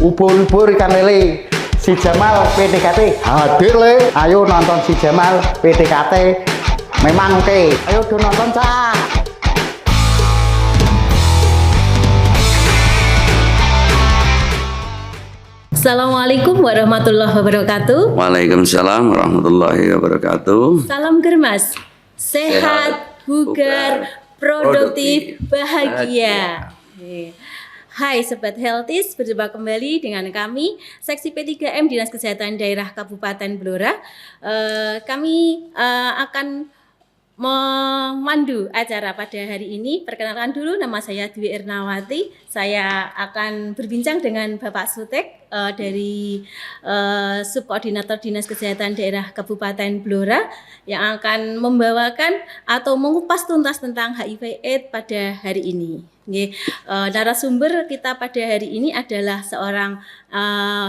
ubur-ubur ikan lele. Si Jamal PDKT hadir le. Ayo nonton si Jamal PDKT. Memang oke. Ayo do nonton cak. Assalamualaikum warahmatullahi wabarakatuh. Waalaikumsalam warahmatullahi wabarakatuh. Salam germas, sehat, bugar, produktif, bahagia. Hai Sobat Healthies, berjumpa kembali dengan kami Seksi P3M Dinas Kesehatan Daerah Kabupaten Blora. Kami akan memandu acara pada hari ini. Perkenalkan dulu, nama saya Dwi Ernawati. Saya akan berbincang dengan Bapak Sutek dari Subkoordinator Dinas Kesehatan Daerah Kabupaten Blora yang akan membawakan atau mengupas tuntas tentang HIV/AIDS pada hari ini. Narasumber kita pada hari ini adalah seorang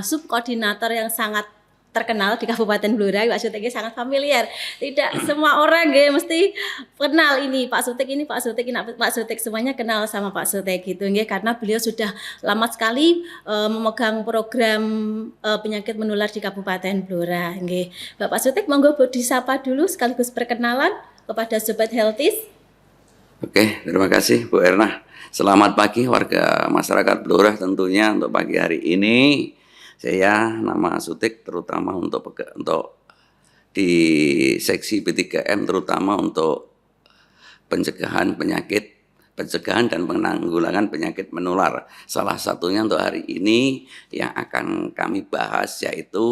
subkoordinator yang sangat terkenal di Kabupaten Blora. Pak Sutek sangat familiar. Tidak semua orang mesti kenal ini Pak Sutek, ini Pak Sutek, ini Pak Sutek, semuanya kenal sama Pak Sutek gitu karena beliau sudah lama sekali memegang program penyakit menular di Kabupaten Blora. Bapak Sutek, monggo disapa dulu sekaligus perkenalan kepada Sobat Healthies. Oke, terima kasih Bu Erna. Selamat pagi warga masyarakat Blora tentunya untuk pagi hari ini. Saya nama Sutik terutama untuk di seksi P3M terutama untuk pencegahan dan penanggulangan penyakit menular. Salah satunya untuk hari ini yang akan kami bahas yaitu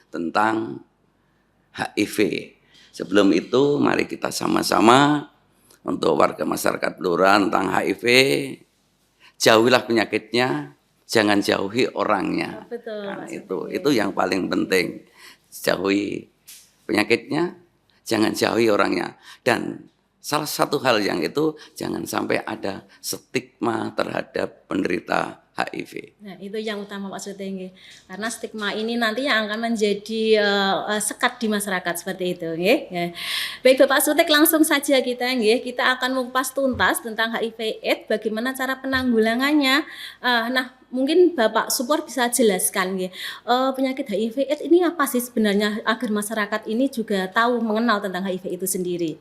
tentang HIV. Sebelum itu mari kita sama-sama untuk warga masyarakat Blora tentang HIV, jauhilah penyakitnya, jangan jauhi orangnya. Betul. Nah, itu yang paling penting. Jauhi penyakitnya, jangan jauhi orangnya. Dan salah satu hal yang itu jangan sampai ada stigma terhadap penderita HIV. Nah, itu yang utama Pak Sutek, karena stigma ini nanti yang akan menjadi sekat di masyarakat seperti itu. Baik Bapak Sutek, langsung saja kita akan mengupas tuntas tentang HIV/AIDS, bagaimana cara penanggulangannya. Nah, mungkin Bapak Supor bisa jelaskan penyakit HIV/AIDS ini apa sih sebenarnya agar masyarakat ini juga tahu mengenal tentang HIV itu sendiri.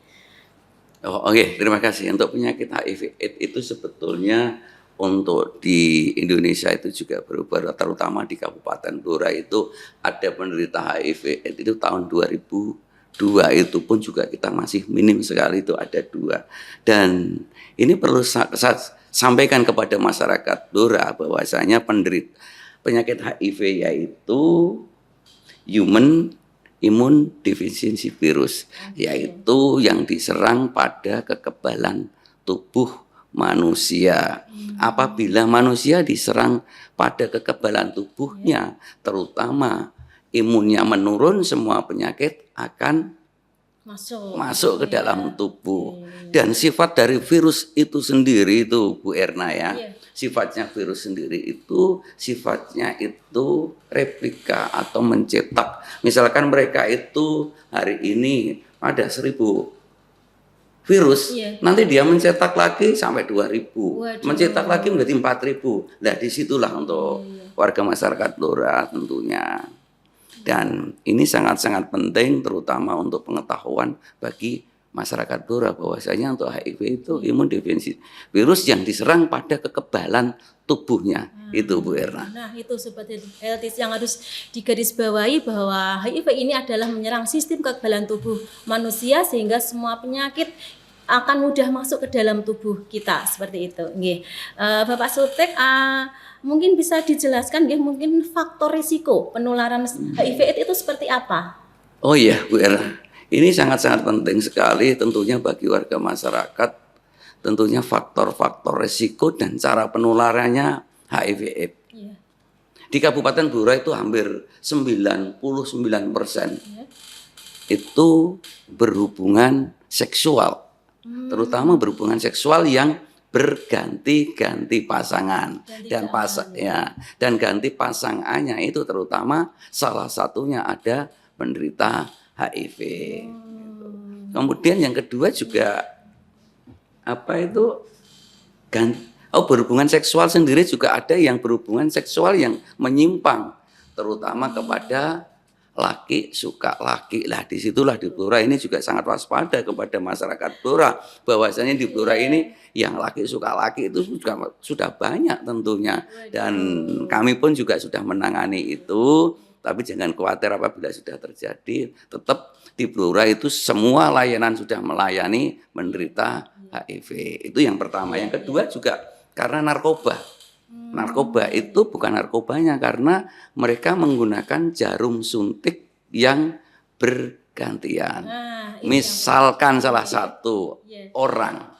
Oke, terima kasih. Untuk penyakit HIV/AIDS itu sebetulnya untuk di Indonesia itu juga berubah, terutama di Kabupaten Blora itu ada penderita HIV/AIDS itu tahun 2002 itu pun juga kita masih minim sekali, itu ada 2. Dan ini perlu saya sampaikan kepada masyarakat Blora bahwasanya penderita penyakit HIV yaitu human immune deficiency virus, yaitu yang diserang pada kekebalan tubuh manusia. Apabila manusia diserang pada kekebalan tubuhnya, terutama imunnya menurun, semua penyakit akan masuk ke dalam tubuh. Dan sifat dari virus itu sendiri itu Bu Erna sifatnya virus sendiri itu sifatnya itu replika atau mencetak. Misalkan mereka itu hari ini ada 1000 virus, nanti dia mencetak lagi sampai 2000, mencetak lagi menjadi 4000. Nah, disitulah untuk warga masyarakat Blora tentunya. Dan ini sangat-sangat penting terutama untuk pengetahuan bagi masyarakat Blora bahwasanya untuk HIV itu imun deficiency virus yang diserang pada kekebalan tubuhnya. Itu Bu Erna. Nah, itu Sobat Healthies yang harus digarisbawahi bahwa HIV ini adalah menyerang sistem kekebalan tubuh manusia sehingga semua penyakit akan mudah masuk ke dalam tubuh kita seperti itu. Bapak Sutek, mungkin bisa dijelaskan mungkin faktor risiko penularan HIV/AIDS itu seperti apa? Oh iya Bu Erna, ini sangat-sangat penting sekali tentunya bagi warga masyarakat, tentunya faktor-faktor risiko dan cara penularannya HIV/AIDS. Di Kabupaten Blora itu hampir 99% itu berhubungan seksual. Terutama berhubungan seksual yang berganti-ganti pasangan dan ganti pasangannya itu terutama salah satunya ada penderita HIV. Kemudian yang kedua juga Oh, berhubungan seksual sendiri juga ada yang berhubungan seksual yang menyimpang, terutama kepada laki suka laki. Lah disitulah di Blora ini juga sangat waspada kepada masyarakat Blora, bahwasanya di Blora ini yang laki suka laki itu sudah banyak tentunya, dan kami pun juga sudah menangani itu. Tapi jangan khawatir apabila sudah terjadi, tetap di Blora itu semua layanan sudah melayani menderita HIV. Itu yang pertama. Yang kedua juga karena narkoba. Narkoba itu bukan narkobanya, karena mereka menggunakan jarum suntik yang bergantian. Misalkan salah satu orang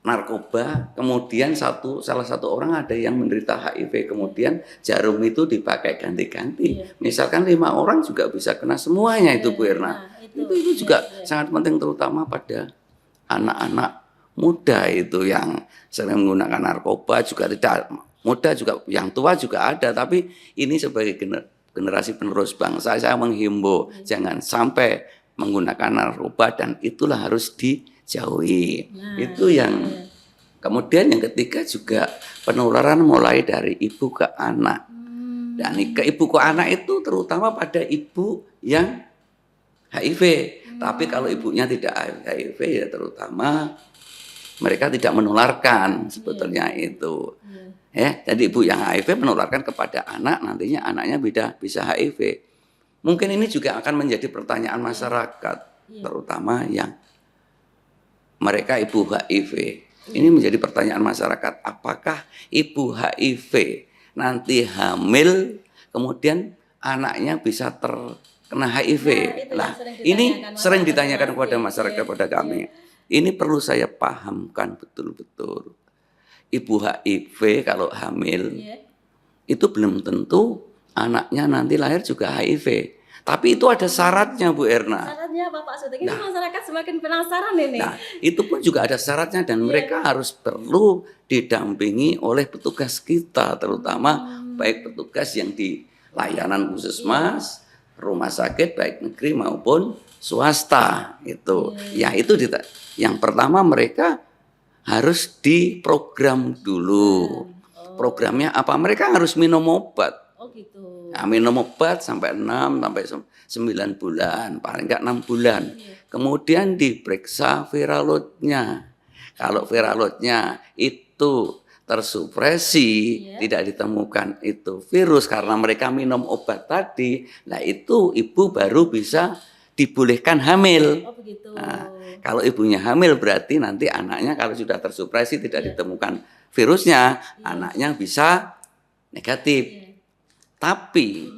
narkoba, kemudian salah satu orang ada yang menderita HIV, kemudian jarum itu dipakai ganti-ganti. Misalkan 5 orang juga bisa kena semuanya itu, Bu Erna. Itu juga sangat penting, terutama pada anak-anak muda itu yang sering menggunakan narkoba. Juga tidak muda, juga yang tua juga ada, tapi ini sebagai generasi penerus bangsa, saya menghimbau jangan sampai menggunakan narkoba, dan itulah harus dijauhi. Itu yang kemudian yang ketiga juga penularan mulai dari ibu ke anak. Dan ke ibu ke anak itu terutama pada ibu yang HIV. Tapi kalau ibunya tidak HIV ya terutama mereka tidak menularkan sebetulnya itu. Ya, jadi ibu yang HIV menularkan kepada anak, nantinya anaknya bisa HIV. Mungkin ini juga akan menjadi pertanyaan masyarakat, terutama yang mereka ibu HIV. Ini menjadi pertanyaan masyarakat, apakah ibu HIV nanti hamil kemudian anaknya bisa terkena HIV? Nah, ini sering ditanyakan kepada masyarakat, kepada kami. Ini perlu saya pahamkan betul-betul. Ibu HIV kalau hamil itu belum tentu anaknya nanti lahir juga HIV. Tapi itu ada syaratnya, Bu Erna. Syaratnya apa, Pak Sutik? Ini masyarakat semakin penasaran ini. Nah, itu pun juga ada syaratnya, dan mereka harus perlu didampingi oleh petugas kita, terutama baik petugas yang di layanan puskesmas, rumah sakit baik negeri maupun swasta itu. Ya itu yang pertama mereka harus diprogram dulu. Programnya apa? Mereka harus minum obat. Oh gitu. Nah, minum obat sampai 6 sampai 9 bulan, paling enggak 6 bulan. Kemudian diperiksa viral load-nya. Kalau viral load-nya itu tersupresi, tidak ditemukan itu virus karena mereka minum obat tadi, nah itu ibu baru bisa dibolehkan hamil. Oh begitu. Nah, kalau ibunya hamil berarti nanti anaknya kalau sudah tersupresi tidak ditemukan virusnya, anaknya bisa negatif. Tapi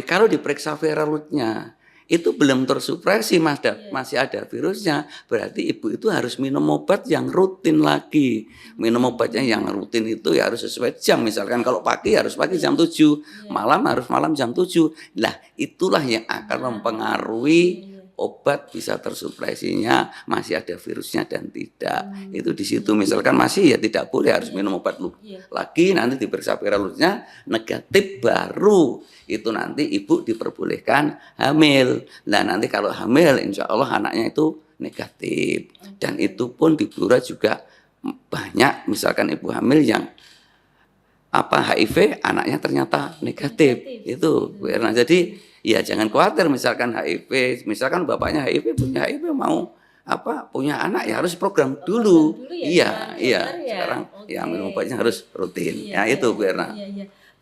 kalau diperiksa viral load-nya itu belum tersupresi, masih ada virusnya, berarti ibu itu harus minum obat yang rutin lagi. Minum obatnya yang rutin itu ya harus sesuai jam. Misalkan kalau pagi harus pagi jam 7, malam harus malam jam 7. Lah itulah yang akan mempengaruhi obat bisa tersupresinya masih ada virusnya dan tidak. Itu di situ misalkan masih ya tidak boleh, harus minum obat lagi, nanti diperiksa viral load-nya negatif, baru itu nanti ibu diperbolehkan hamil. Nah nanti kalau hamil insya Allah anaknya itu negatif. Dan itu pun di Blora juga banyak misalkan ibu hamil yang HIV anaknya ternyata negatif. Itu Bu Erna. Jadi ya jangan khawatir misalkan HIV, misalkan bapaknya HIV, punya HIV mau punya anak ya harus program dulu. Iya. Sekarang ya minum obatnya harus rutin. Ya itu Bu Erna.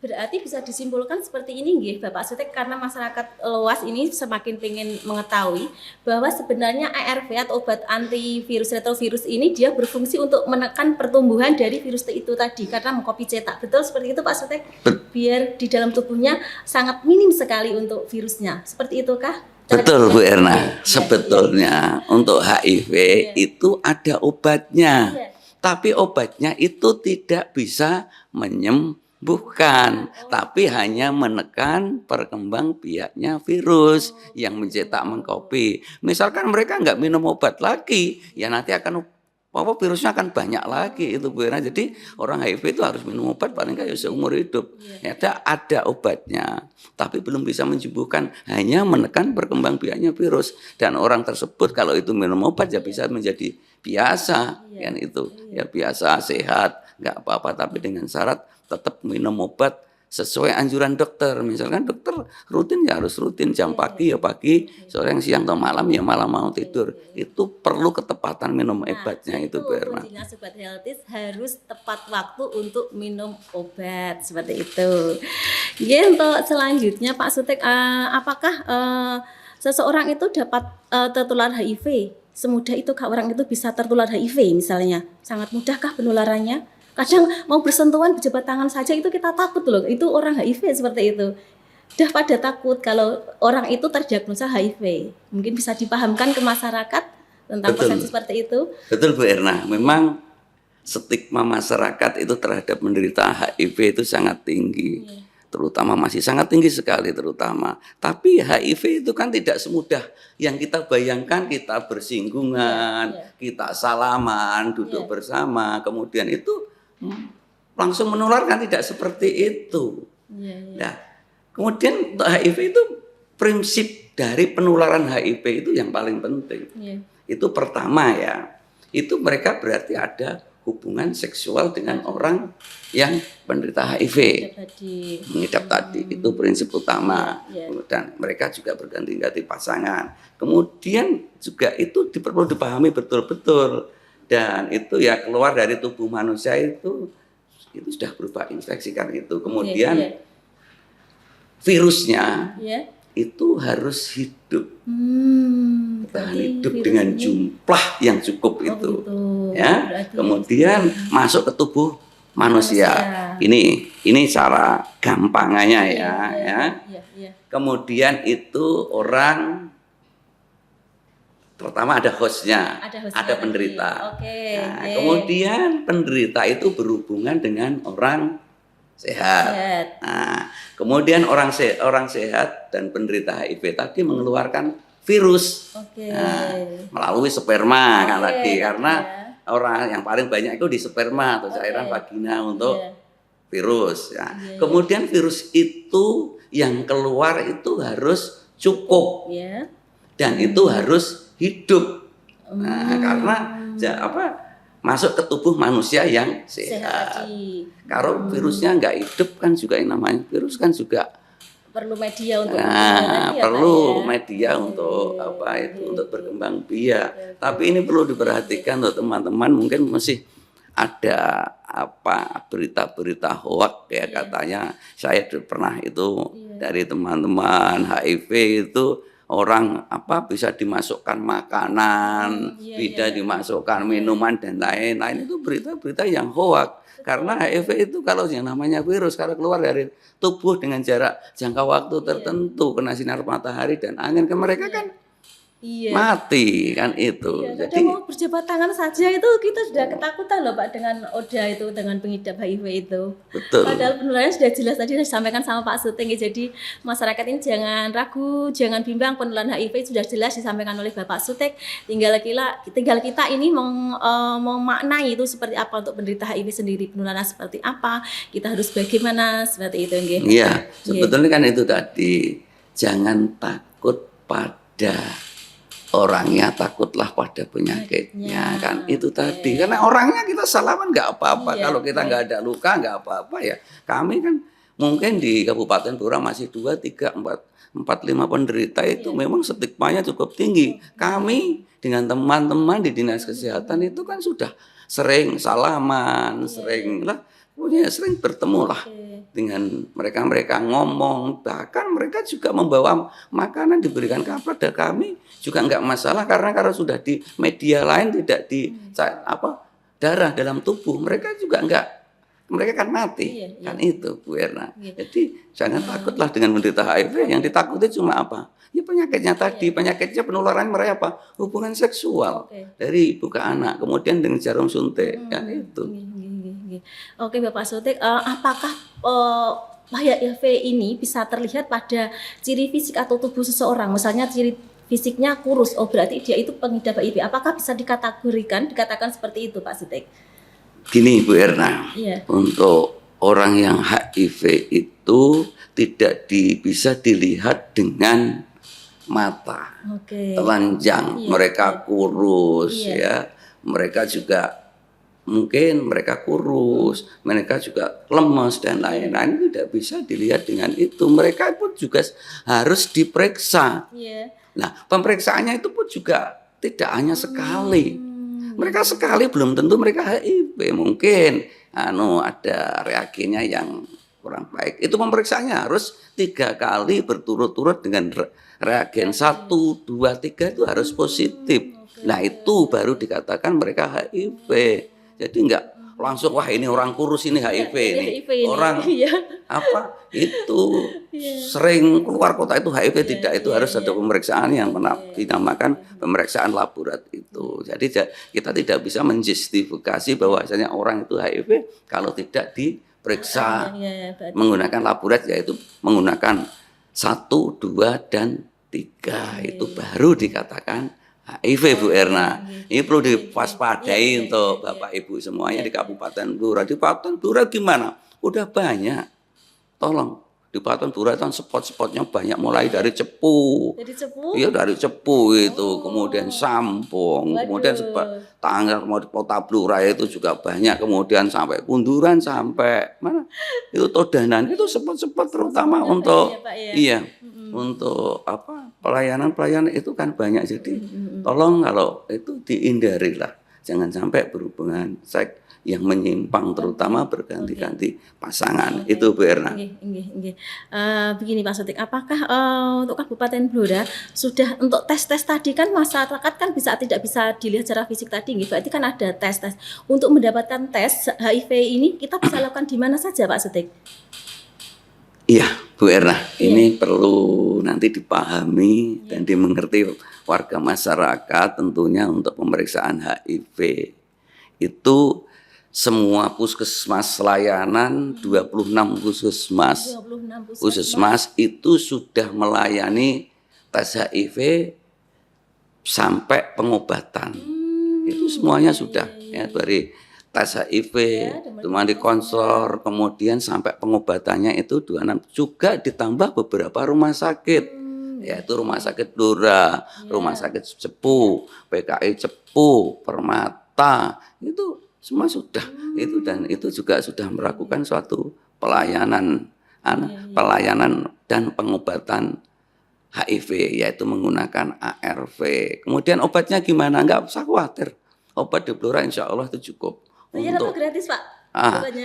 Berarti bisa disimpulkan seperti ini nggih Bapak Sutik, karena masyarakat luas ini semakin ingin mengetahui bahwa sebenarnya ARV atau obat antivirus retrovirus ini dia berfungsi untuk menekan pertumbuhan dari virus itu tadi karena mengkopi cetak. Betul seperti itu Pak Sutik? Biar di dalam tubuhnya sangat minim sekali untuk virusnya. Seperti itukah? Betul Bu Erna. Sebetulnya untuk HIV itu ada obatnya. Tapi obatnya itu tidak bisa menyembuhkan, tapi hanya menekan perkembangbiaknya virus yang mencetak mengkopi. Misalkan mereka nggak minum obat lagi, ya nanti akan virusnya akan banyak lagi itu Bu Erna. Jadi orang HIV itu harus minum obat paling nggak seumur hidup. Ya ada obatnya, tapi belum bisa menyembuhkan, hanya menekan perkembangbiaknya virus. Dan orang tersebut kalau itu minum obat ya bisa menjadi biasa kan itu ya biasa sehat nggak apa-apa tapi dengan syarat tetap minum obat sesuai anjuran dokter. Misalkan dokter rutin ya harus rutin, jam pagi ya pagi, sore siang atau malam ya malam mau tidur. Itu perlu ketepatan minum obatnya itu Bu Erna. Kuncinya Sobat Healthies harus tepat waktu untuk minum obat seperti itu. Ya, untuk selanjutnya Pak Sutek, apakah seseorang itu dapat tertular HIV? Semudah itu kah orang itu bisa tertular HIV misalnya? Sangat mudahkah penularannya? Kadang mau bersentuhan berjabat tangan saja itu kita takut loh, itu orang HIV seperti itu. Udah pada takut kalau orang itu terdiagnosa HIV. Mungkin bisa dipahamkan ke masyarakat tentang persepsi seperti itu. Betul Bu Erna, memang stigma masyarakat itu terhadap menderita HIV itu sangat tinggi. Terutama masih sangat tinggi sekali terutama. Tapi HIV itu kan tidak semudah yang kita bayangkan, kita bersinggungan, kita salaman, duduk bersama, kemudian itu langsung menularkan, tidak seperti itu. Nah, kemudian untuk HIV itu prinsip dari penularan HIV itu yang paling penting. Itu pertama ya, itu mereka berarti ada hubungan seksual dengan orang yang penderita HIV. Mengidap tadi, itu prinsip utama. Dan mereka juga berganti-ganti pasangan. Kemudian juga itu perlu dipahami betul-betul. Dan itu ya keluar dari tubuh manusia itu sudah berupa infeksi kan itu. Kemudian virusnya itu harus hidup. Hidup dengan jumlah yang cukup itu. Ya. Kemudian masuk ke tubuh manusia. Ini cara gampangannya ya. Kemudian itu orang pertama ada hostnya, ada penderita. Kemudian penderita itu berhubungan dengan orang sehat. Nah, kemudian orang sehat dan penderita HIV tadi mengeluarkan virus melalui sperma kan tadi, karena orang yang paling banyak itu di sperma atau cairan vagina untuk virus. Kemudian virus itu yang keluar itu harus cukup dan itu harus hidup. Nah, karena masuk ke tubuh manusia yang sehat. Kalau virusnya nggak hidup kan juga yang namanya virus kan juga perlu media untuk media untuk untuk berkembang biak. Tapi ini perlu diperhatikan untuk teman-teman, mungkin masih ada berita-berita hoax ya katanya. Saya pernah itu dari teman-teman HIV itu orang bisa dimasukkan makanan, bisa dimasukkan minuman dan lain-lain, itu berita-berita yang hoax. Karena HIV itu kalau yang namanya virus kalau keluar dari tubuh dengan jarak jangka waktu tertentu, kena sinar matahari dan angin ke mereka kan mati kan itu. Jadi mau berjabat tangan saja itu kita sudah ketakutan loh Pak dengan ODA itu, dengan pengidap HIV itu. Betul. Padahal penularannya sudah jelas tadi disampaikan sama Pak Suting. Jadi masyarakat ini jangan ragu, jangan bimbang, penularan HIV sudah jelas disampaikan oleh Bapak Suting. Tinggal kita ini memaknai itu seperti apa untuk penderita HIV sendiri, penularan seperti apa, kita harus bagaimana seperti itu. Iya, sebetulnya kan itu tadi, jangan takut pada orangnya, takutlah pada penyakitnya kan itu tadi. Karena orangnya kita salaman nggak apa-apa, kalau kita nggak ada luka nggak apa-apa ya. Kami kan mungkin di Kabupaten Blora masih 2, 3, 4, 5 penderita itu memang stigmanya cukup tinggi. Kami dengan teman-teman di Dinas Kesehatan itu kan sudah sering salaman, sering bertemu lah dengan mereka ngomong, bahkan mereka juga membawa makanan diberikan kepada kami juga nggak masalah, karena kalau sudah di media lain tidak di darah dalam tubuh mereka juga mereka kan mati kan itu Bu Erna. Jadi jangan takutlah dengan menderita HIV, yang ditakuti cuma apa? Ya penyakitnya tadi, penyakitnya penularan mereka hubungan seksual dari ibu ke anak, kemudian dengan jarum suntik kan itu. Oke Bapak Sutik, apakah HIV ini bisa terlihat pada ciri fisik atau tubuh seseorang? Misalnya ciri fisiknya kurus, berarti dia itu pengidap HIV. Apakah bisa dikatakan seperti itu Pak Sutik? Gini Bu Erna, untuk orang yang HIV itu tidak bisa dilihat dengan mata telanjang, mereka kurus ya. mereka juga mungkin mereka kurus, mereka juga lemas dan lain-lain, tidak bisa dilihat dengan itu. Mereka pun juga harus diperiksa. Iya. Nah, pemeriksaannya itu pun juga tidak hanya sekali. Mereka sekali belum tentu mereka HIV. Mungkin ada reagennya yang kurang baik. Itu pemeriksaannya harus 3 kali berturut-turut dengan reagen 1, 2, 3 itu harus positif. Nah, itu baru dikatakan mereka HIV. Jadi enggak langsung wah ini orang kurus ini HIV ini. Orang apa itu sering keluar kota itu HIV, tidak, itu harus ada pemeriksaan yang dinamakan pemeriksaan laborat itu. Jadi kita tidak bisa menjustifikasi bahwasanya orang itu HIV kalau tidak diperiksa menggunakan laborat, yaitu menggunakan 1, 2, dan 3 itu baru dikatakan HIV, Bu Erna. Ini perlu diwaspadai untuk Bapak Ibu semuanya di Kabupaten Blora. Di Kabupaten Blora gimana? Udah banyak. Tolong, di Kabupaten Blora itu spot-spotnya banyak, mulai dari Cepu. Iya, dari Cepu itu, kemudian Sampung, kemudian tanggal Kota Blora itu juga banyak, kemudian sampai Kunduran, sampai mana? Itu Todanan, itu spot-spot terutama untuk untuk pelayanan itu kan banyak. Jadi tolong kalau itu dihindari lah, jangan sampai berhubungan seks yang menyimpang, terutama berganti-ganti pasangan. Itu Bu Erna. Begini Pak Sotik, apakah untuk Kabupaten Blora sudah untuk tes tadi kan masyarakat kan tidak bisa dilihat secara fisik tadi, berarti kan ada tes. Untuk mendapatkan tes HIV ini kita bisa lakukan di mana saja Pak Sotik? Iya, Bu Erna, ini perlu nanti dipahami dan dimengerti warga masyarakat. Tentunya untuk pemeriksaan HIV itu semua puskesmas layanan, 26 puskesmas itu sudah melayani tes HIV sampai pengobatan. Itu semuanya sudah ya, dari tes HIV, cuma dikonselor, kemudian sampai pengobatannya itu 26, juga ditambah beberapa rumah sakit, yaitu Rumah Sakit Blora, Rumah Sakit Cepu, PKI Cepu, Permata, itu semua sudah. Itu dan itu juga sudah melakukan suatu pelayanan dan pengobatan HIV, yaitu menggunakan ARV. Kemudian obatnya gimana? Enggak usah khawatir. Obat di Blora insya Allah itu cukup. Untuk gratis Pak?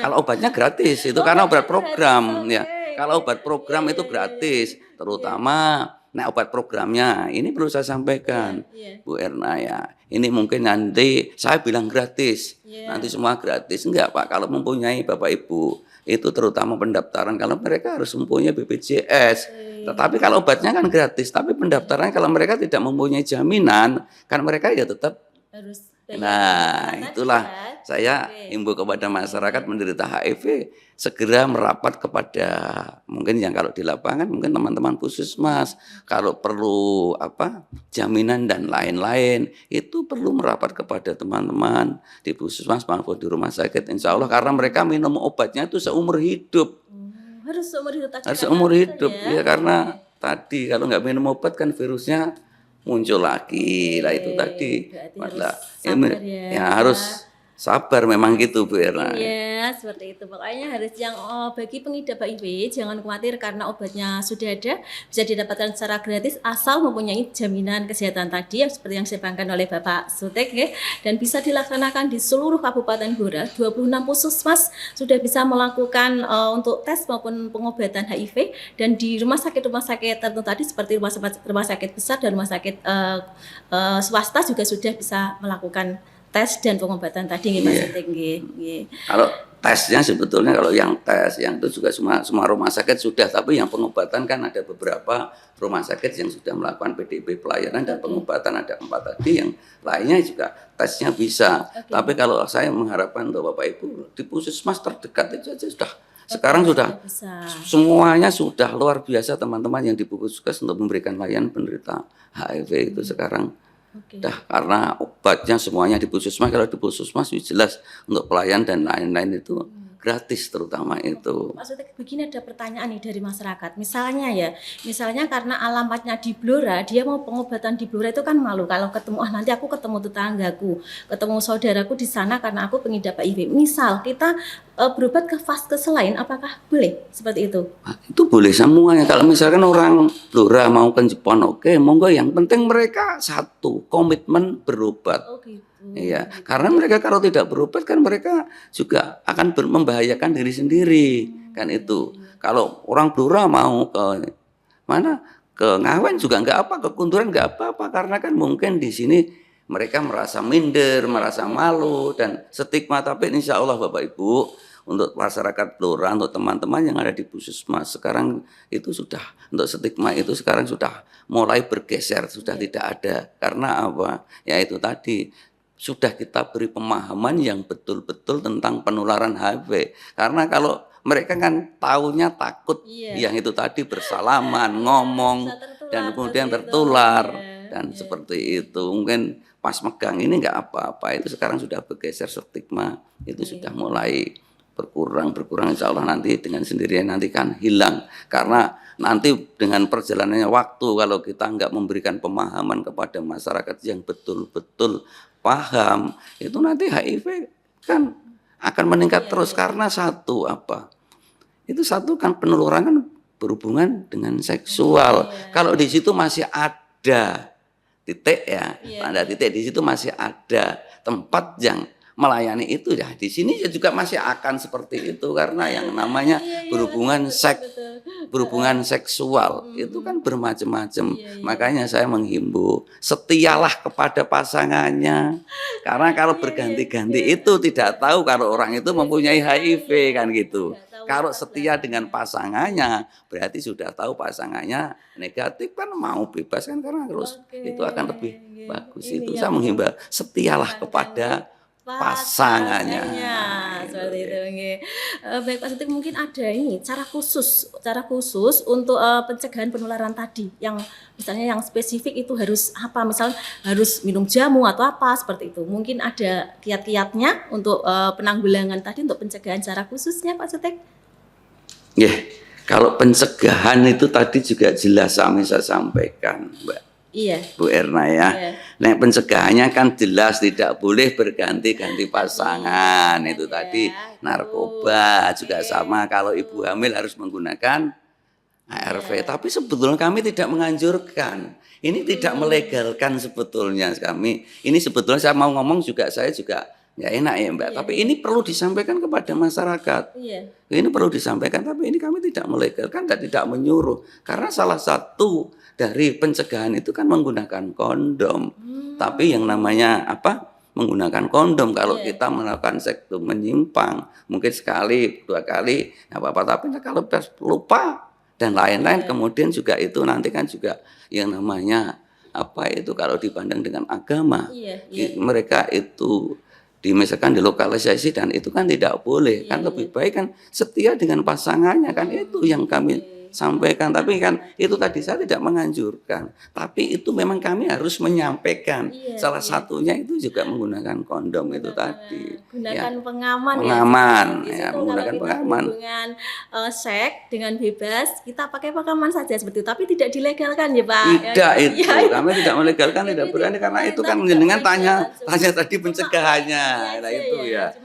Kalau obatnya gratis itu karena obat program ya. Kalau obat program itu gratis, terutama obat programnya ini perlu saya sampaikan Bu Erna ya. Ini mungkin nanti saya bilang gratis, nanti semua gratis, enggak Pak. Kalau mempunyai Bapak Ibu itu terutama pendaftaran, kalau mereka harus mempunyai BPJS. Tetapi kalau obatnya kan gratis, tapi pendaftaran kalau mereka tidak mempunyai jaminan, kan mereka ya tetap harus. Nah, itulah saya himbau kepada masyarakat menderita HIV segera merapat kepada mungkin yang kalau di lapangan mungkin teman-teman puskesmas, kalau perlu jaminan dan lain-lain itu perlu merapat kepada teman-teman di puskesmas maupun di rumah sakit, insya Allah, karena mereka minum obatnya itu seumur hidup. Harus seumur hidup. Harus seumur hidup ya, karena tadi kalau nggak minum obat kan virusnya muncul lagi lah, itu tadi harus sabar memang gitu Bu Erna. Iya, seperti itu. Pokoknya harus yang bagi pengidap HIV jangan khawatir karena obatnya sudah ada, bisa didapatkan secara gratis asal mempunyai jaminan kesehatan tadi yang seperti yang disebutkan oleh Bapak Sotik dan bisa dilaksanakan di seluruh Kabupaten Blora. 26 puskesmas sudah bisa melakukan untuk tes maupun pengobatan HIV, dan di rumah sakit tertentu tadi seperti rumah sakit besar dan rumah sakit swasta juga sudah bisa melakukan tes dan pengobatan tadi Pak Sotik. Kalau tesnya sebetulnya kalau yang tes yang itu juga semua rumah sakit sudah, tapi yang pengobatan kan ada beberapa rumah sakit yang sudah melakukan PDP pelayanan dan pengobatan ada 4 tadi, yang lainnya juga tesnya bisa. Tapi kalau saya mengharapkan untuk Bapak Ibu di puskesmas terdekat itu saja sudah. Sekarang sudah semuanya sudah luar biasa teman-teman yang di puskesmas untuk memberikan layanan penderita HIV itu sekarang. Karena obatnya semuanya di puskesmas. Kalau di puskesmas jelas untuk pelayan dan lain-lain itu gratis terutama itu. Maksudnya begini, ada pertanyaan nih dari masyarakat. Misalnya karena alamatnya di Blora, dia mau pengobatan di Blora itu kan malu kalau ketemu, nanti aku ketemu tetanggaku, ketemu saudaraku di sana karena aku pengidap HIV. Misal kita berobat ke vaskes lain, apakah boleh seperti itu? Nah, itu boleh semuanya. Kalau misalkan orang Blora mau ke Jepang, oke, monggo. Yang penting mereka satu, komitmen berobat. Oh gitu. Iya, karena mereka kalau tidak berobat kan mereka juga akan membahayakan diri sendiri, kan itu. Kalau orang Blora mau ke mana, ke Ngawen juga nggak apa, ke Kunturan nggak apa-apa, karena kan mungkin di sini mereka merasa minder, merasa malu dan stigma. Tapi insya Allah Bapak Ibu, untuk masyarakat Blora, untuk teman-teman yang ada di Puskesmas sekarang itu sudah, untuk stigma itu sekarang sudah mulai bergeser, sudah tidak ada. Karena apa? Ya itu tadi, sudah kita beri pemahaman yang betul-betul tentang penularan HIV. Karena kalau mereka kan taunya takut, yang itu tadi bersalaman, ngomong, dan kemudian tertular, dan seperti itu. Mungkin pas megang ini nggak apa-apa, itu sekarang sudah bergeser, stigma itu sudah mulai berkurang insya Allah nanti dengan sendirinya nanti kan hilang. Karena nanti dengan perjalanannya waktu, kalau kita nggak memberikan pemahaman kepada masyarakat yang betul-betul paham, itu nanti HIV kan akan meningkat terus. Karena satu apa? Itu satu kan penularan kan berhubungan dengan seksual. Kalau di situ masih ada titik ya, tanda titik di situ masih ada tempat yang melayani itu ya, di sini juga masih akan seperti itu karena yang namanya berhubungan seksual itu kan bermacam-macam. Makanya saya menghimbau, setialah kepada pasangannya. Karena kalau berganti-ganti itu tidak tahu kalau orang itu mempunyai HIV kan gitu. Kalau setia dengan pasangannya berarti sudah tahu pasangannya negatif kan, mau bebas kan, karena terus itu akan lebih bagus. Itu saya menghimbau, setialah kepada pasangannya. Seperti itu. Baik Pak Sutik, mungkin ada ini cara khusus untuk pencegahan penularan tadi, yang misalnya yang spesifik itu harus apa, misal harus minum jamu atau apa seperti itu. Mungkin ada kiat-kiatnya untuk penanggulangan tadi, untuk pencegahan secara khususnya Pak Sutik. Kalau pencegahan itu tadi juga jelas saya sampaikan, Mbak. Iya. Bu Erna ya. Nah, pencegahannya kan jelas tidak boleh berganti-ganti pasangan. Itu tadi narkoba juga sama. Kalau ibu hamil harus menggunakan ARV. Tapi sebetulnya kami tidak menganjurkan. Ini tidak melegalkan sebetulnya kami. Ini sebetulnya saya mau ngomong juga, saya juga nggak enak ya Mbak. Tapi ini perlu disampaikan kepada masyarakat. Ini perlu disampaikan. Tapi ini kami tidak melegalkan dan tidak menyuruh. Karena salah satu dari pencegahan itu kan menggunakan kondom. Tapi yang namanya apa? Menggunakan kondom. Kalau kita melakukan seks menyimpang, mungkin sekali, 2 kali, nggak apa-apa. Tapi kalau lupa dan lain-lain, kemudian juga itu nanti kan juga yang namanya apa itu, kalau dipandang dengan agama, mereka itu misalkan dilokalisasi, dan itu kan tidak boleh. Kan lebih baik kan setia dengan pasangannya, kan itu yang kami sampaikan. Tapi kan itu tadi saya tidak menganjurkan, tapi itu memang kami harus menyampaikan. Salah satunya itu juga menggunakan kondom itu tadi. Gunakan pengaman ya, menggunakan pengaman. Hubungan seks dengan bebas, kita pakai pengaman saja seperti itu, tapi tidak dilegalkan ya Pak. Tidak itu, kami tidak melegalkan, tidak berani, karena itu kan dengan tanya tadi pencegahannya, nah itu ya.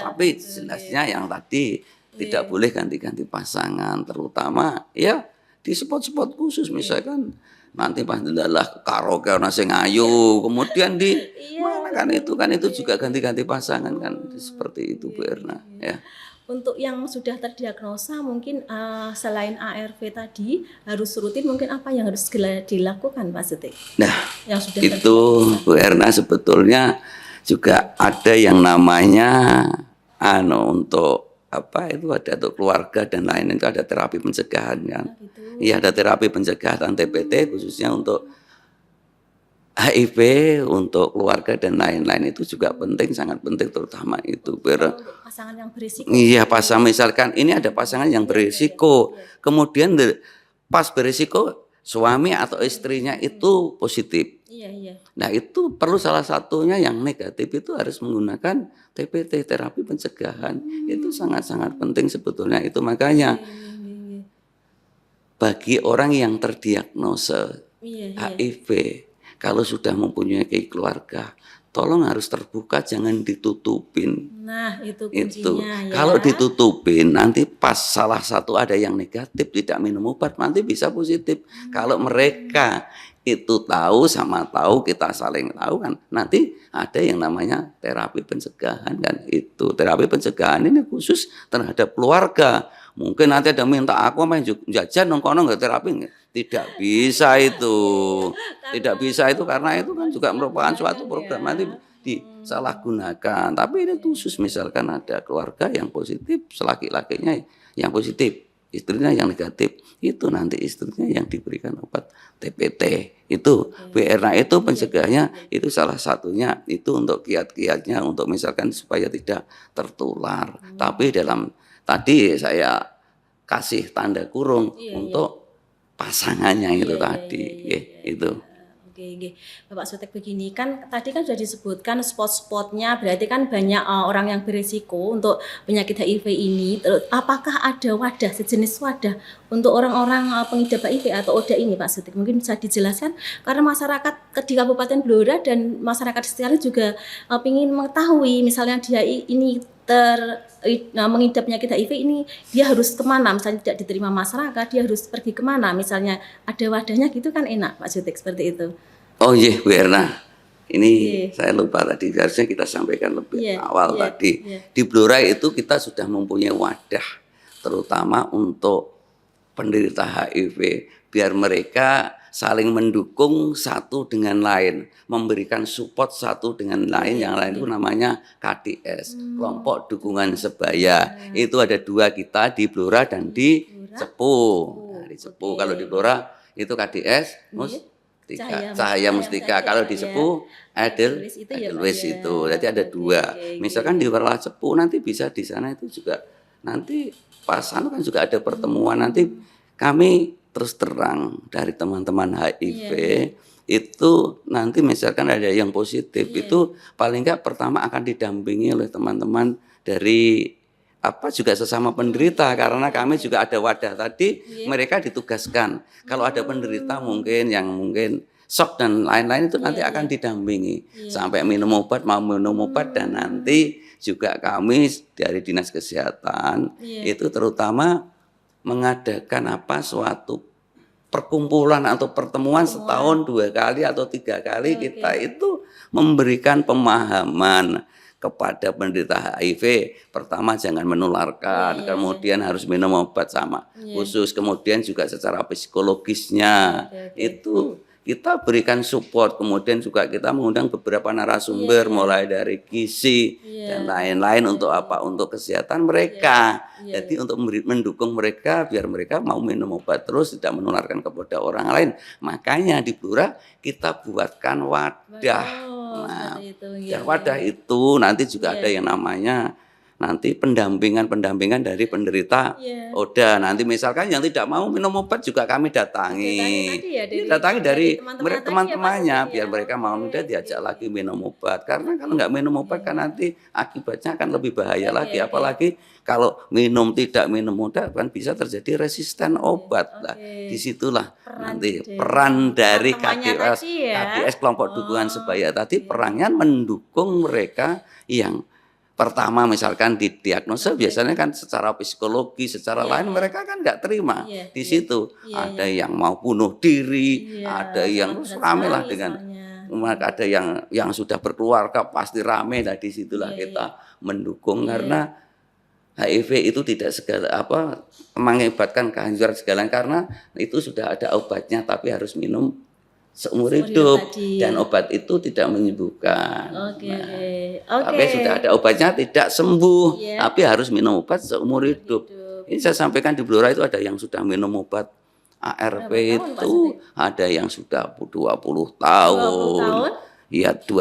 Tapi jelasnya yang tadi tidak boleh ganti-ganti pasangan, terutama ya di spot-spot khusus, misalkan nanti pas adalah karaoke orang sing ayu, kemudian di mana kan itu juga ganti-ganti pasangan kan, seperti itu Bu Erna ya. Untuk yang sudah terdiagnosa mungkin selain ARV tadi harus rutin, mungkin apa yang harus dilakukan Pak Sutik? Nah, yang sudah itu Bu Erna sebetulnya juga ada yang namanya untuk apa itu, ada untuk keluarga dan lain-lain, itu ada terapi pencegahan kan. Iya, ada terapi pencegahan TPT khususnya untuk HIV, untuk keluarga dan lain-lain, itu juga penting, sangat penting, terutama itu pasangan yang berisiko. Iya, misalkan ini ada pasangan yang berisiko, kemudian pas berisiko suami atau istrinya itu positif. Iya. Nah itu perlu salah satunya yang negatif itu harus menggunakan TPT, terapi pencegahan. Itu sangat-sangat penting sebetulnya. Itu makanya bagi orang yang terdiagnosa HIV, kalau sudah mempunyai keluarga, tolong harus terbuka, jangan ditutupin. Nah, itu kuncinya ya. Kalau ditutupin, nanti pas salah satu ada yang negatif, tidak minum obat, nanti bisa positif. Kalau mereka itu tahu sama tahu, kita saling tahu kan, nanti ada yang namanya terapi pencegahan kan. Itu terapi pencegahan ini khusus terhadap keluarga. Mungkin nanti ada minta aku main jajan nongkono nggak terapi, tidak bisa itu, tidak bisa itu karena itu kan juga merupakan suatu program nanti disalahgunakan. Tapi ini khusus misalkan ada keluarga yang positif, laki-lakinya yang positif, istrinya yang negatif, itu nanti istrinya yang diberikan obat TPT. Itu BRNA itu pencegahannya itu salah satunya itu untuk kiat-kiatnya untuk misalkan supaya tidak tertular. Tapi dalam tadi saya kasih tanda kurung untuk pasangannya itu tadi, itu. Oke. Bapak Sutek, begini kan tadi kan sudah disebutkan spot-spotnya, berarti kan banyak orang yang berisiko untuk penyakit HIV ini. Terus apakah ada wadah, sejenis wadah untuk orang-orang pengidap HIV atau ODA ini, Pak Sutek? Mungkin bisa dijelaskan karena masyarakat di Kabupaten Blora dan masyarakat sekitar juga ingin mengetahui misalnya dia ini mengidap penyakit HIV ini dia harus kemana, misalnya tidak diterima masyarakat dia harus pergi kemana, misalnya ada wadahnya gitu kan enak Pak Sutek, seperti itu. Oh iya Bu Erna, ini saya lupa tadi harusnya kita sampaikan lebih awal tadi. Di Blora itu kita sudah mempunyai wadah terutama untuk penderita HIV biar mereka saling mendukung satu dengan lain, memberikan support satu dengan lain. Yang lain itu namanya KDS, kelompok dukungan sebaya. Itu ada 2 kita di Blora dan di Cepu. Nah, di Cepu kalau di Blora itu KDS, Cahaya Mustika. Kalau di Cepu Edelweiss itu. Jadi ada 2. Misalkan di Werla Cepu nanti bisa di sana itu juga nanti pas kan juga ada pertemuan nanti kami terus terang dari teman-teman HIV itu nanti misalkan ada yang positif itu paling enggak pertama akan didampingi oleh teman-teman dari juga sesama penderita karena kami juga ada wadah tadi mereka ditugaskan kalau ada penderita mungkin shock dan lain-lain itu nanti akan didampingi sampai minum obat dan nanti juga kami dari Dinas Kesehatan itu terutama mengadakan suatu perkumpulan atau pertemuan setahun 2 kali atau 3 kali kita itu memberikan pemahaman kepada penderita HIV. Pertama jangan menularkan, kemudian harus minum obat sama khusus, kemudian juga secara psikologisnya itu kita berikan support, kemudian juga kita mengundang beberapa narasumber mulai dari gizi dan lain-lain untuk untuk kesehatan mereka. Jadi untuk mendukung mereka biar mereka mau minum obat terus tidak menularkan kepada orang lain. Makanya di Blora kita buatkan wadah. Wadah itu nanti juga ada yang namanya nanti pendampingan dari penderita ODA. Nanti misalkan yang tidak mau minum obat juga kami datangi. Datangi dari teman-temannya biar mereka mau diajak lagi minum obat. Karena kalau nggak minum obat kan nanti akibatnya akan lebih bahaya lagi. Apalagi kalau tidak minum obat kan bisa terjadi resisten obat. Nah, disitulah nanti peran dari KDS kelompok dukungan sebaya tadi perannya mendukung mereka yang pertama misalkan didiagnosa biasanya kan secara psikologi, secara lain mereka kan nggak terima di situ. Ada yang mau bunuh diri, ada yang rame lah dengan, ada yang sudah berkeluarga pasti rame. Nah disitulah kita mendukung karena HIV itu tidak segala mengakibatkan kehancuran segala karena itu sudah ada obatnya tapi harus minum seumur hidup dan obat itu tidak menyembuhkan. Tapi sudah ada obatnya tidak sembuh, tapi harus minum obat seumur hidup. Ini saya sampaikan di Blora itu ada yang sudah minum obat ARV itu, ada yang sudah 20 tahun, ya 25,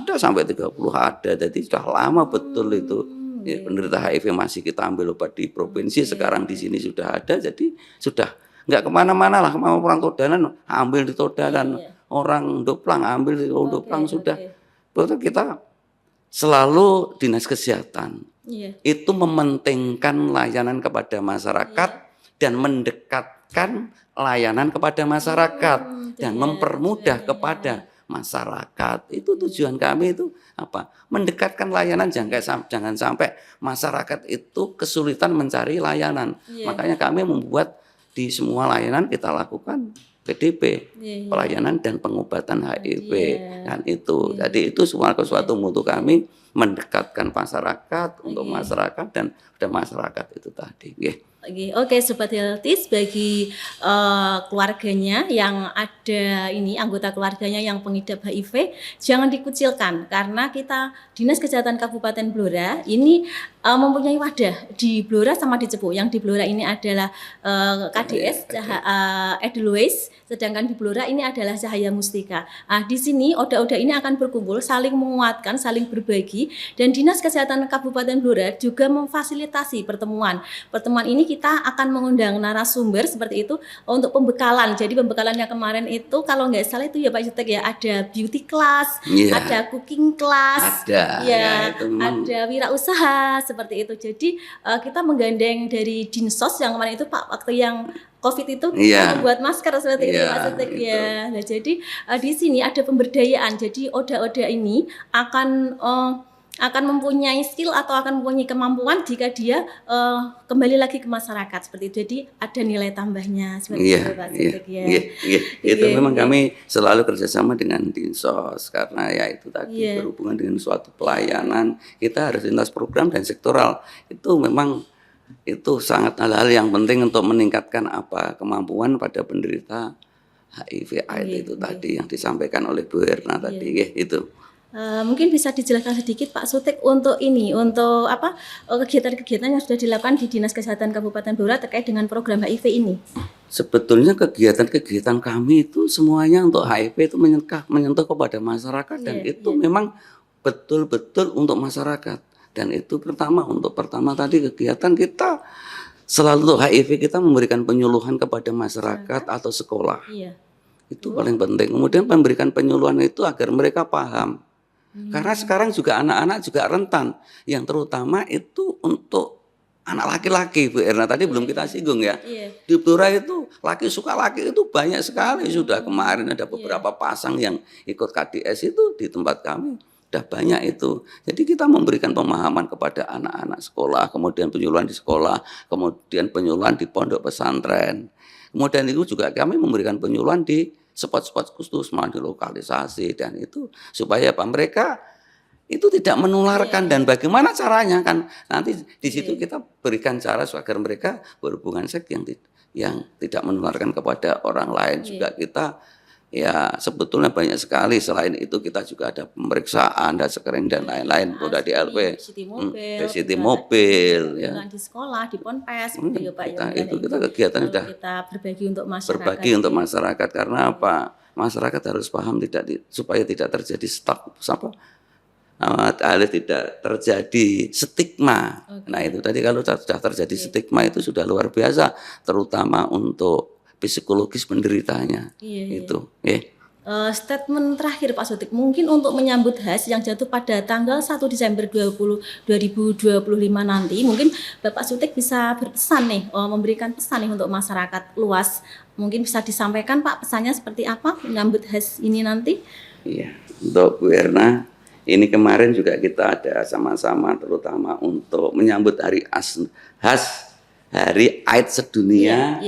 ada sampai 30 ada. Jadi sudah lama betul itu. Penderita HIV masih kita ambil obat di provinsi, sekarang di sini sudah ada, jadi sudah nggak kemana-mana lah, mau orang Todalan ambil di Todalan, Iya. orang Ndoplang ambil di Ndoplang Oke, sudah. oke. Betul kita selalu dinas kesehatan Iya. itu mementingkan layanan kepada masyarakat dan mendekatkan layanan kepada masyarakat dan Iya, mempermudah tujuannya. kepada masyarakat. Itu tujuan kami itu apa? Mendekatkan layanan jangan sampai masyarakat itu kesulitan mencari layanan. Iya. Makanya kami membuat di semua layanan kita lakukan PDP, Iya, iya. pelayanan dan pengobatan HIV Iya. kan itu. Iya. Jadi itu semua suatu mutu kami mendekatkan masyarakat untuk Iya. masyarakat dan masyarakat itu tadi. Nggih. Oke, Sobat Healthies, bagi keluarganya yang ada ini, anggota keluarganya yang pengidap HIV, jangan dikucilkan karena kita Dinas Kesehatan Kabupaten Blora ini mempunyai wadah di Blora sama di Cepu. Yang di Blora ini adalah KDS Edelweiss, sedangkan di Blora ini adalah Cahaya Mustika. Di sini oda-oda ini akan berkumpul, saling menguatkan, saling berbagi, dan Dinas Kesehatan Kabupaten Blora juga memfasilitasi pertemuan. Pertemuan ini kita akan mengundang narasumber seperti itu untuk pembekalan. Jadi pembekalannya kemarin itu kalau nggak salah itu ya Pak Jutek ya, ada beauty class, Iya. ada cooking class, Ada, ya, itu memang. ada wirausaha seperti itu. Jadi kita menggandeng dari Dinsos yang kemarin itu Pak, waktu yang COVID itu Iya. membuat masker seperti itu Iya, Pak Jutek itu. ya. Nah, jadi di sini ada pemberdayaan. Jadi oda-oda ini akan mempunyai skill atau akan mempunyai kemampuan jika dia kembali lagi ke masyarakat seperti itu. Jadi ada nilai tambahnya seperti Iya, itu Pak iya, Jutek ya. iya, iya. Itu Iya, memang iya. kami selalu kerjasama dengan Dinsos karena ya itu tadi Iya. berhubungan dengan suatu pelayanan kita harus lintas program dan sektoral. Itu memang itu sangat hal-hal yang penting untuk meningkatkan kemampuan pada penderita HIV AIDS Iya, itu iya. tadi yang disampaikan oleh Bu Erna tadi itu. Mungkin bisa dijelaskan sedikit Pak Sutik untuk ini, untuk kegiatan-kegiatan yang sudah dilakukan di Dinas Kesehatan Kabupaten Blora terkait dengan program HIV ini. Sebetulnya kegiatan-kegiatan kami itu semuanya untuk HIV itu menyentuh kepada masyarakat dan Iya, itu iya. memang betul-betul untuk masyarakat. Dan itu pertama tadi kegiatan kita selalu untuk HIV kita memberikan penyuluhan kepada masyarakat atau sekolah. Iya. Itu paling penting. Kemudian memberikan penyuluhan itu agar mereka paham. Karena sekarang juga anak-anak juga rentan. Yang terutama itu untuk anak laki-laki, Bu Erna tadi belum kita singgung ya. Iya. Di Blora itu laki suka laki itu banyak sekali. Sudah kemarin ada beberapa pasang yang ikut KDS itu di tempat kami. Sudah banyak itu. Jadi kita memberikan pemahaman kepada anak-anak sekolah, kemudian penyuluhan di sekolah, kemudian penyuluhan di pondok pesantren. Kemudian itu juga kami memberikan penyuluhan di spot-spot khusus, di lokalisasi dan itu supaya mereka itu tidak menularkan dan bagaimana caranya kan nanti di situ kita berikan cara agar mereka berhubungan seks yang tidak menularkan kepada orang lain. Juga kita ya sebetulnya banyak sekali. Selain itu kita juga ada pemeriksaan dan screening dan lain-lain udah di LP, City mobil ya. Di sekolah, di ponpes, gitu ya Pak. Kita kegiatan sudah kita berbagi untuk masyarakat. Berbagi untuk masyarakat karena apa? Masyarakat harus paham supaya tidak terjadi tidak terjadi stigma. Nah itu tadi kalau sudah terjadi stigma itu sudah luar biasa, terutama untuk psikologis penderitanya. Itu. Statement terakhir Pak Sutik, mungkin untuk menyambut HAS yang jatuh pada tanggal 1 Desember 2025 nanti, mungkin Bapak Sutik bisa berpesan nih, memberikan pesan nih untuk masyarakat luas. Mungkin bisa disampaikan Pak pesannya seperti apa menyambut HAS ini nanti? Iya, untuk Bu Erna, ini kemarin juga kita ada sama-sama terutama untuk menyambut hari HAS, Hari AIDS Sedunia.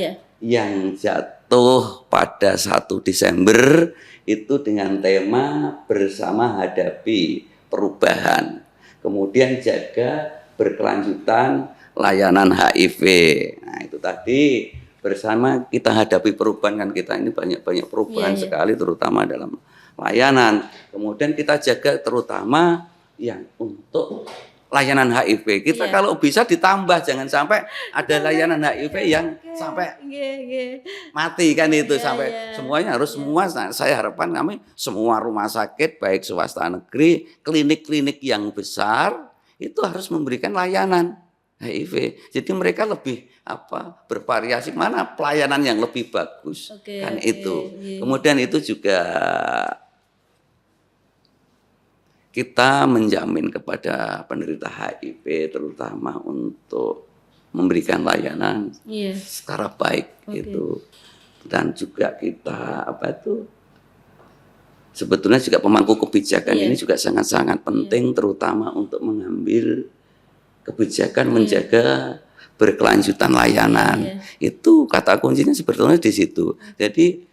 Yang jatuh pada 1 Desember itu dengan tema bersama hadapi perubahan. Kemudian jaga berkelanjutan layanan HIV. Nah itu tadi bersama kita hadapi perubahan kan kita ini banyak perubahan sekali terutama dalam layanan. Kemudian kita jaga terutama yang untuk layanan HIV kita kalau bisa ditambah, jangan sampai ada layanan HIV yang sampai mati kan itu sampai semuanya harus semua. Saya harapkan kami semua rumah sakit baik swasta negeri, klinik-klinik yang besar itu harus memberikan layanan HIV. Jadi mereka lebih bervariasi mana pelayanan yang lebih bagus kan itu. Iya. Kemudian itu juga kita menjamin kepada penderita HIV terutama untuk memberikan layanan secara baik itu. Dan juga kita sebetulnya juga pemangku kebijakan ini juga sangat-sangat penting terutama untuk mengambil kebijakan menjaga berkelanjutan layanan. Itu kata kuncinya sebetulnya di situ. Jadi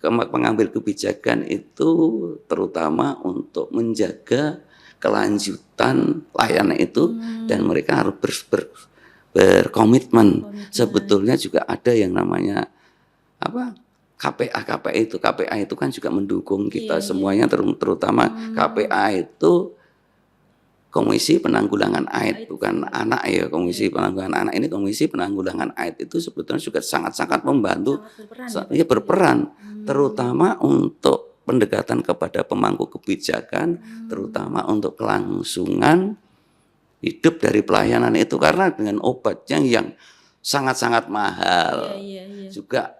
pengambil kebijakan itu terutama untuk menjaga kelanjutan layanan itu dan mereka harus berkomitmen. Sebetulnya juga ada yang namanya KPA itu. KPA itu kan juga mendukung kita semuanya terutama KPA itu Komisi Penanggulangan AIDS, bukan anak ya, Komisi Penanggulangan Anak ini Komisi Penanggulangan AIDS itu sebetulnya juga sangat-sangat membantu, berperan, terutama untuk pendekatan kepada pemangku kebijakan, terutama untuk kelangsungan hidup dari pelayanan itu karena dengan obatnya yang sangat-sangat mahal, juga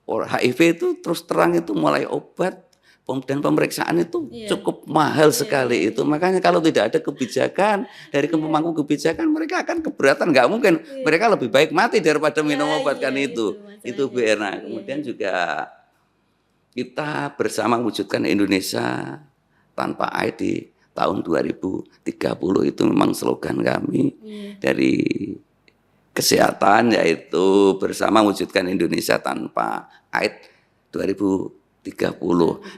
HIV itu terus terang itu mulai obat dan pemeriksaan itu cukup mahal sekali itu. Makanya kalau tidak ada kebijakan dari pemangku kebijakan mereka akan keberatan, nggak mungkin. Mereka lebih baik mati daripada minum obat kan itu BR. Kemudian juga kita bersama wujudkan Indonesia tanpa AIDS di tahun 2030 itu memang slogan kami dari kesehatan, yaitu bersama wujudkan Indonesia tanpa AIDS 2030.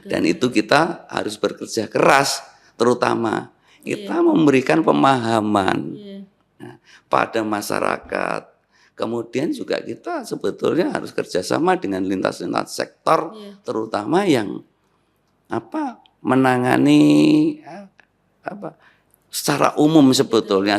Dan itu kita harus bekerja keras, terutama kita memberikan pemahaman pada masyarakat. Kemudian juga kita sebetulnya harus kerjasama dengan lintas-lintas sektor, terutama yang menangani secara umum sebetulnya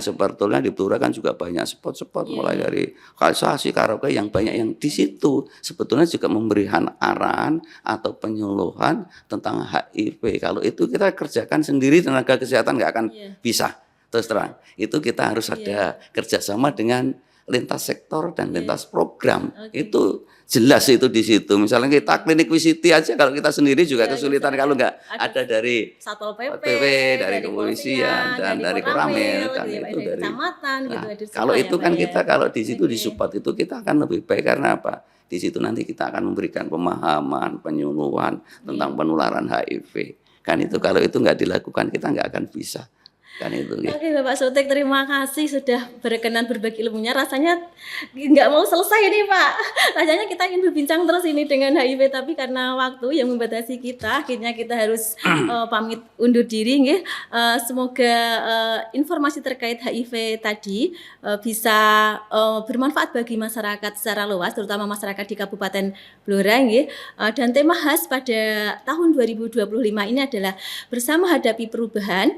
di Blora kan juga banyak spot-spot mulai dari kalsiasi, karaoke yang banyak yang di situ sebetulnya juga memberikan arahan atau penyuluhan tentang HIV. Kalau itu kita kerjakan sendiri tenaga kesehatan nggak akan bisa, terus terang. Itu kita harus ada kerjasama dengan lintas sektor dan lintas program. Itu jelas itu di situ. Misalnya kita klinik VCT aja kalau kita sendiri juga kesulitan kalau nggak ada dari Satpol PP, dari kepolisian dan dari Koramil kan itu dari kecamatan gitu. Kalau itu kan kita kalau di situ di support itu kita akan lebih baik karena apa? Di situ nanti kita akan memberikan pemahaman, penyuluhan tentang penularan HIV. Kan itu kalau itu nggak dilakukan kita nggak akan bisa. Kan itu. Oke Bapak Sutik, terima kasih sudah berkenan berbagi ilmunya. Rasanya nggak mau selesai nih Pak. Rasanya kita ingin berbincang terus ini dengan HIV, tapi karena waktu yang membatasi kita, akhirnya kita harus pamit undur diri. Semoga informasi terkait HIV tadi bisa bermanfaat bagi masyarakat secara luas, terutama masyarakat di Kabupaten Blora. Dan tema khas pada tahun 2025 ini adalah bersama hadapi perubahan,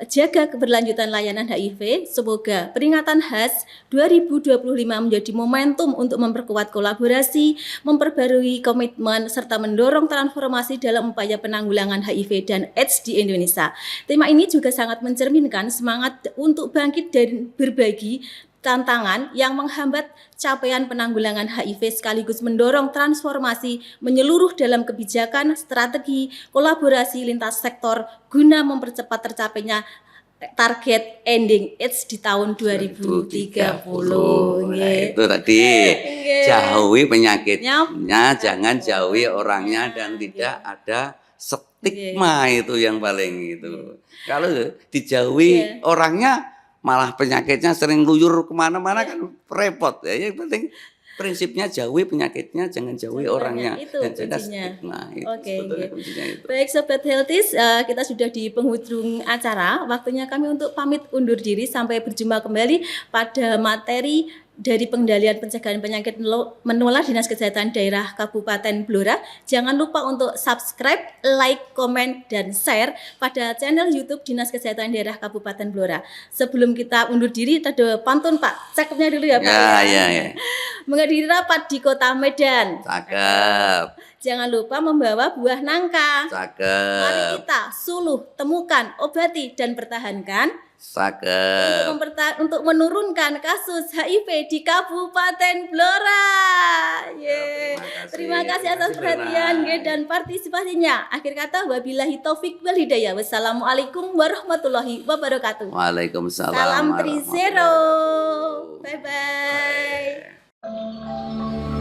jaga keberlanjutan layanan HIV. Semoga peringatan khas 2025 menjadi momentum untuk memperkuat kolaborasi, memperbarui komitmen, serta mendorong transformasi dalam upaya penanggulangan HIV dan AIDS di Indonesia. Tema ini juga sangat mencerminkan semangat untuk bangkit dan berbagi tantangan yang menghambat capaian penanggulangan HIV sekaligus mendorong transformasi menyeluruh dalam kebijakan, strategi, kolaborasi lintas sektor guna mempercepat tercapainya target ending AIDS di tahun 2030. Nah, itu tadi jauhi penyakitnya, jangan jauhi orangnya dan tidak ada stigma itu yang paling itu. Kalau dijauhi orangnya malah penyakitnya sering luyur kemana-mana kan repot ya. Yang penting prinsipnya jauhi penyakitnya, jangan jauhi orangnya dan jaga stigma. Baik Sobat Healthies, kita sudah di penghujung acara. Waktunya kami untuk pamit undur diri. Sampai berjumpa kembali pada materi dari pengendalian pencegahan penyakit menular Dinas Kesehatan Daerah Kabupaten Blora. Jangan lupa untuk subscribe, like, komen, dan share pada channel YouTube Dinas Kesehatan Daerah Kabupaten Blora. Sebelum kita undur diri, ada pantun Pak. Cakepnya dulu ya Pak. Ya. Menghadiri rapat di Kota Medan. Cakep. jangan lupa membawa buah nangka. Mari Cakep. kita suluh, temukan, obati, dan pertahankan Cakep. untuk menurunkan kasus HIV di Kabupaten Blora. Yeay. Terima kasih atas perhatian dan partisipasinya. Akhir kata, wabillahi taufik wal hidayah. Wassalamualaikum warahmatullahi wabarakatuh. Waalaikumsalam. Salam warahmatullahi Trisero. wabarakatuh. Bye bye.